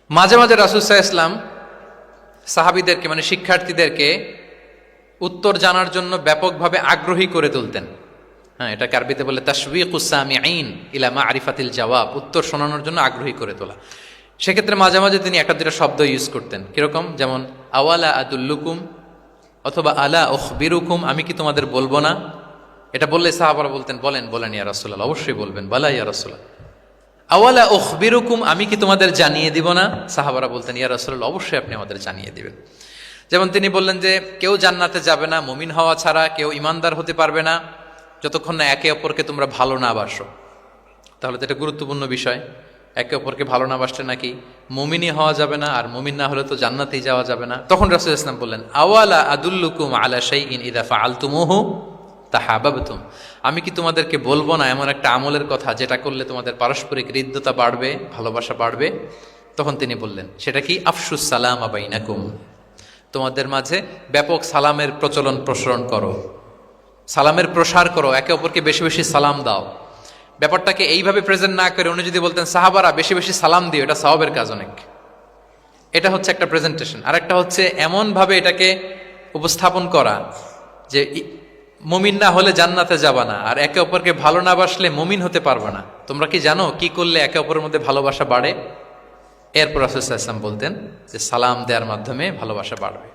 মাঝে মাঝে রাসূল সাল্লাল্লাহু আলাইহি ওয়াসাল্লাম সাহাবীদেরকে মানে শিক্ষার্থীদেরকে উত্তর জানার জন্য ব্যাপকভাবে আগ্রহী করে তুলতেন। হ্যাঁ, এটাকে আরবিতে বলে তাশবিকুস সামিঈন ইলা মা'রিফাতিল জওয়াব, উত্তর শোনানোর জন্য আগ্রহী করে তোলা। সেক্ষেত্রে মাঝে মাঝে তিনি একটা দুটো শব্দ ইউজ করতেন, কিরকম? যেমন আওয়ালা আদুল্লুকুম অথবা আলা উখবিরুকুম, আমি কি তোমাদের বলবো না? এটা বললে সাহাবারা বলতেন বলেন বলেন ইয়া রাসূলুল্লাহ, অবশ্যই বলবেন, বালা ইয়া রাসূলুল্লাহ। আওয়ালা উখবিরুকুম, আমি কি তোমাদের জানিয়ে দিব না? সাহাবারা বলতেন ইয়া রাসূলুল্লাহ, অবশ্যই আপনি আমাদের জানিয়ে দিবেন। যেমন তিনি বললেন যে কেউ জান্নাতে যাবে না মুমিন হওয়া ছাড়া, কেউ ইমানদার হতে পারবে না যতক্ষণ না একে অপরকে তোমরা ভালো না বাসো। তাহলে তো এটা গুরুত্বপূর্ণ বিষয়, একে অপরকে ভালো না বাসলে নাকি মুমিনই হওয়া যাবে না, আর মুমিন না হলে তো জান্নাতেই যাওয়া যাবে না। তখন রাসূল ইসলাম বললেন আওয়ালা আদুল্লুকুম আলা শাইইন ইযা ফাআলতুমুহু তাহাবাবতুম, আমি কি তোমাদেরকে বলবো না এমন একটা আমলের কথা যেটা করলে তোমাদের পারস্পরিক হৃদ্যতা বাড়বে, ভালোবাসা বাড়বে? তখন তিনি বললেন সেটা কি? আফশুস সালাম বাইনাকুম, তোমাদের মাঝে ব্যাপক সালামের প্রসারণ করো, সালামের প্রসার করো, একে অপরকে বেশি বেশি সালাম দাও। ব্যাপারটাকে এইভাবে প্রেজেন্ট না করে উনি যদি বলতেন সাহাবারা বেশি বেশি সালাম দিও, এটা সওয়াবের কাজ অনেক। এটা হচ্ছে একটা প্রেজেন্টেশন। আর একটা হচ্ছে এমনভাবে এটাকে উপস্থাপন করা যে মুমিন না হলে জান্নাতে যাবা না, আর একে অপরকে ভালো না বাসলে মুমিন হতে পারবে না। তোমরা কি জানো কি করলে একে অপরের মধ্যে ভালোবাসা বাড়ে? এরপর রাসূল সাল্লাল্লাহু আলাইহি ওয়াসাল্লাম বলতেন যে সালাম দেওয়ার মাধ্যমে ভালোবাসা বাড়বে।